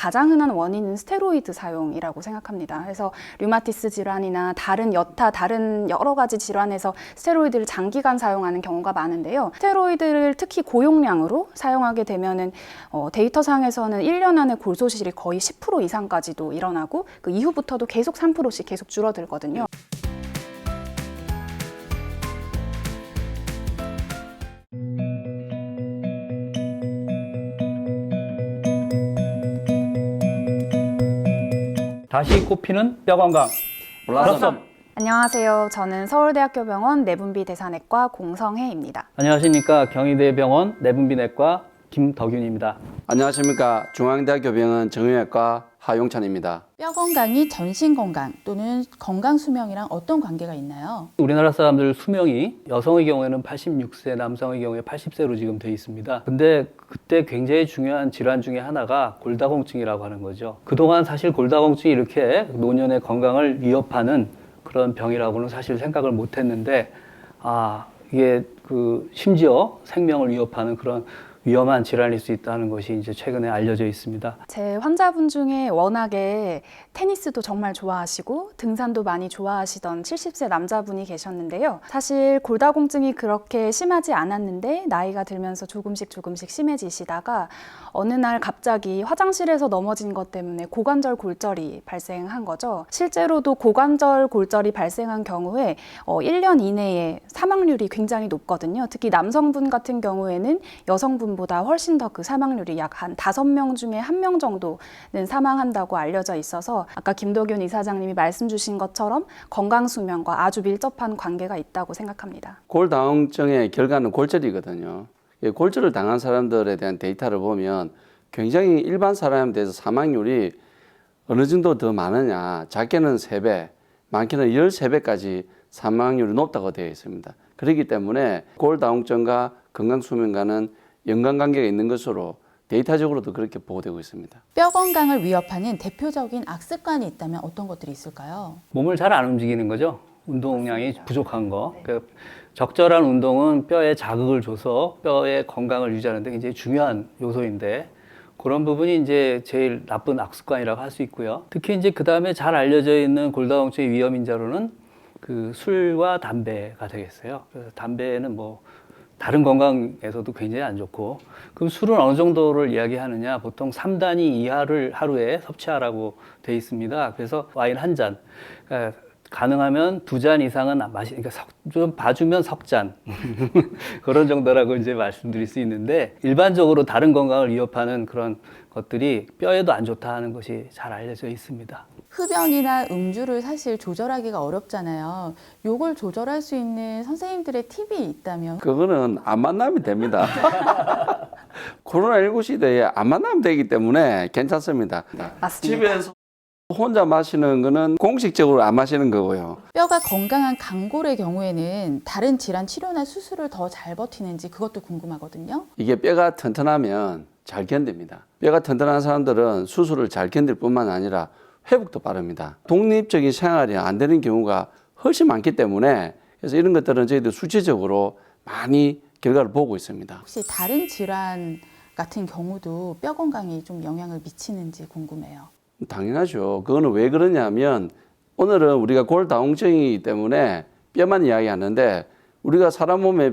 가장 흔한 원인은 스테로이드 사용이라고 생각합니다. 그래서 류마티스 질환이나 다른 여러 가지 질환에서 스테로이드를 장기간 사용하는 경우가 많은데요. 스테로이드를 특히 고용량으로 사용하게 되면은 데이터상에서는 1년 안에 골소실이 거의 10% 이상까지도 일어나고 그 이후부터도 계속 3%씩 계속 줄어들거든요. 다시 꼽히는 뼈 건강 블라썸. 안녕하세요. 저는 서울대학교 병원 내분비대사내과 공성혜입니다. 안녕하십니까. 경희대병원 내분비내과 김덕윤입니다. 안녕하십니까. 중앙대학교 병원 정형외과 하용찬입니다. 뼈 건강이 전신 건강 또는 건강 수명이랑 어떤 관계가 있나요? 우리나라 사람들 수명이 여성의 경우에는 86세, 남성의 경우에 80세로 지금 돼 있습니다. 근데 그때 굉장히 중요한 질환 중에 하나가 골다공증이라고 하는 거죠. 그동안 사실 골다공증이 이렇게 노년의 건강을 위협하는 그런 병이라고는 사실 생각을 못 했는데, 이게 심지어 생명을 위협하는 그런 위험한 질환일 수 있다는 것이 이제 최근에 알려져 있습니다. 제 환자분 중에 워낙에 테니스도 정말 좋아하시고 등산도 많이 좋아하시던 70세 남자분이 계셨는데요. 사실 골다공증이 그렇게 심하지 않았는데 나이가 들면서 조금씩 심해지시다가 어느 날 갑자기 화장실에서 넘어진 것 때문에 고관절 골절이 발생한 거죠. 실제로도 고관절 골절이 발생한 경우에 1년 이내에 사망률이 굉장히 높거든요. 특히 남성분 같은 경우에는 여성분보다 훨씬 더 그 사망률이 약 한 5명 중에 1명 정도는 사망한다고 알려져 있어서 아까 김덕윤 이사장님이 말씀 주신 것처럼 건강 수명과 아주 밀접한 관계가 있다고 생각합니다. 골다공증의 결과는 골절이거든요. 골절을 당한 사람들에 대한 데이터를 보면 굉장히 일반 사람에 대해서 사망률이 어느 정도 더 많으냐, 작게는 3배, 많게는 13배까지 사망률이 높다고 되어 있습니다. 그렇기 때문에 골다공증과 건강 수명과는 연관관계가 있는 것으로 데이터적으로도 그렇게 보고되고 있습니다. 뼈 건강을 위협하는 대표적인 악습관이 있다면 어떤 것들이 있을까요? 몸을 잘 안 움직이는 거죠. 운동량이 부족한 거. 그러니까 적절한 운동은 뼈에 자극을 줘서 뼈의 건강을 유지하는 데 굉장히 중요한 요소인데, 그런 부분이 이제 제일 나쁜 악습관이라고 할 수 있고요. 특히 이제 그 다음에 잘 알려져 있는 골다공증의 위험 인자로는 술과 담배가 되겠어요. 그래서 담배는 다른 건강에서도 굉장히 안 좋고, 그럼 술은 어느 정도를 이야기하느냐? 보통 3단위 이하를 하루에 섭취하라고 돼 있습니다. 그래서 와인 한 잔, 가능하면 2잔 이상은 그러니까 좀 봐주면 석잔 그런 정도라고 이제 말씀드릴 수 있는데, 일반적으로 다른 건강을 위협하는 그런 것들이 뼈에도 안 좋다 하는 것이 잘 알려져 있습니다. 흡연이나 음주를 사실 조절하기가 어렵잖아요. 요걸 조절할 수 있는 선생님들의 팁이 있다면? 그거는 안 만나면 됩니다. 코로나19 시대에 안 만나면 되기 때문에 괜찮습니다. 맞습니다. 집에서 혼자 마시는 거는 공식적으로 안 마시는 거고요. 뼈가 건강한 강골의 경우에는 다른 질환 치료나 수술을 더 잘 버티는지 그것도 궁금하거든요. 이게 뼈가 튼튼하면 잘 견딥니다. 뼈가 튼튼한 사람들은 수술을 잘 견딜 뿐만 아니라 회복도 빠릅니다. 독립적인 생활이 안 되는 경우가 훨씬 많기 때문에, 그래서 이런 것들은 저희들 수치적으로 많이 결과를 보고 있습니다. 혹시 다른 질환 같은 경우도 뼈 건강에 좀 영향을 미치는지 궁금해요. 당연하죠. 그거는 왜 그러냐면, 오늘은 우리가 골다공증이기 때문에 뼈만 이야기하는데, 우리가 사람 몸에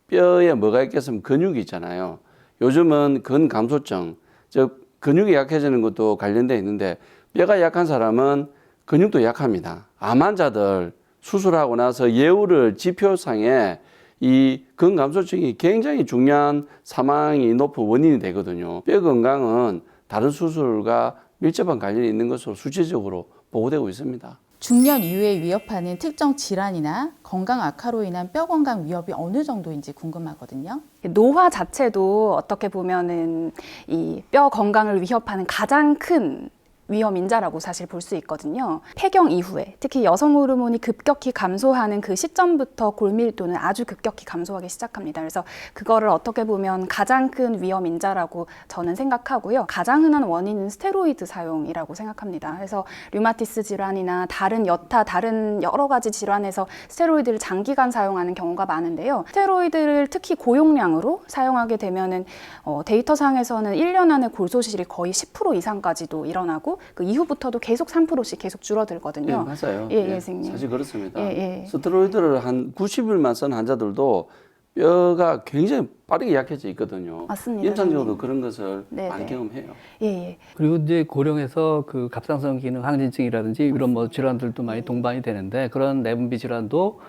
뼈에 뭐가 있겠으면 근육이 있잖아요. 요즘은 근감소증, 즉 근육이 약해지는 것도 관련되어 있는데, 뼈가 약한 사람은 근육도 약합니다. 암 환자들 수술하고 나서 예후를 지표상에 이 근감소증이 굉장히 중요한 사망이 높은 원인이 되거든요. 뼈 건강은 다른 수술과 밀접한 관련이 있는 것으로 수치적으로 보고되고 있습니다. 중년 이후에 위협하는 특정 질환이나 건강 악화로 인한 뼈 건강 위협이 어느 정도인지 궁금하거든요. 노화 자체도 어떻게 보면은 이 뼈 건강을 위협하는 가장 큰 위험 인자라고 사실 볼 수 있거든요. 폐경 이후에 특히 여성 호르몬이 급격히 감소하는 그 시점부터 골밀도는 아주 급격히 감소하기 시작합니다. 그래서 그거를 어떻게 보면 가장 큰 위험 인자라고 저는 생각하고요. 가장 흔한 원인은 스테로이드 사용이라고 생각합니다. 그래서 류마티스 질환이나 다른 여러 가지 질환에서 스테로이드를 장기간 사용하는 경우가 많은데요. 스테로이드를 특히 고용량으로 사용하게 되면은 데이터상에서는 1년 안에 골소실이 거의 10% 이상까지도 일어나고 그 이후부터도 계속 3%씩 계속 줄어들거든요. 네, 맞아요. 예, 선생님. 사실 그렇습니다. 예. 스테로이드를 한 90일만 쓴 환자들도 뼈가 굉장히 빠르게 약해져 있거든요. 맞습니다. 임상적으로도 그런 것을 네, 많이 네. 경험해요. 예. 그리고 이제 고령에서 그 갑상선 기능 항진증이라든지 이런 뭐 질환들도 많이 동반이 되는데 그런 내분비 질환도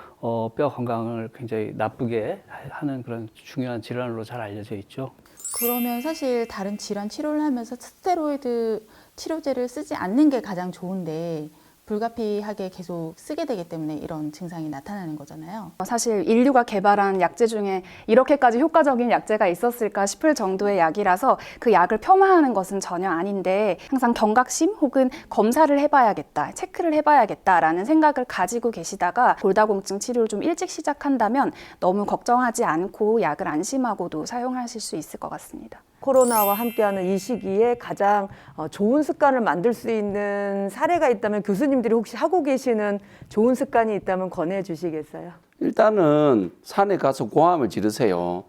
뼈 건강을 굉장히 나쁘게 하는 그런 중요한 질환으로 잘 알려져 있죠. 그러면 사실 다른 질환 치료를 하면서 스테로이드 치료제를 쓰지 않는 게 가장 좋은데 불가피하게 계속 쓰게 되기 때문에 이런 증상이 나타나는 거잖아요. 사실 인류가 개발한 약제 중에 이렇게까지 효과적인 약제가 있었을까 싶을 정도의 약이라서 그 약을 폄하하는 것은 전혀 아닌데 항상 경각심 혹은 검사를 해봐야겠다, 체크를 해봐야겠다라는 생각을 가지고 계시다가 골다공증 치료를 좀 일찍 시작한다면 너무 걱정하지 않고 약을 안심하고도 사용하실 수 있을 것 같습니다. 코로나와 함께하는 이 시기에 가장 좋은 습관을 만들 수 있는 사례가 있다면 교수님들이 혹시 하고 계시는 좋은 습관이 있다면 권해 주시겠어요? 일단은 산에 가서 고함을 지르세요.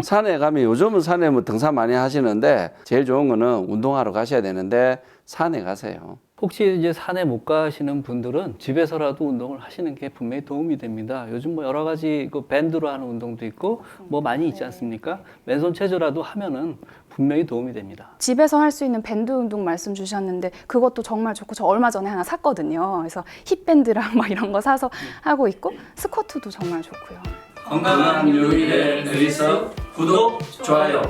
산에 가면 요즘은 산에 뭐 등산 많이 하시는데 제일 좋은 거는 운동하러 가셔야 되는데 산에 가세요. 혹시 이제 산에 못 가시는 분들은 집에서라도 운동을 하시는 게 분명히 도움이 됩니다. 요즘 뭐 여러 가지 그 밴드로 하는 운동도 있고 뭐 많이 있지 않습니까? 맨손 체조라도 하면은 분명히 도움이 됩니다. 집에서 할 수 있는 밴드 운동 말씀 주셨는데 그것도 정말 좋고 저 얼마 전에 하나 샀거든요. 그래서 힙밴드랑 막 이런 거 사서 하고 있고 스쿼트도 정말 좋고요. 건강한 요일의 의석 구독, 좋아요.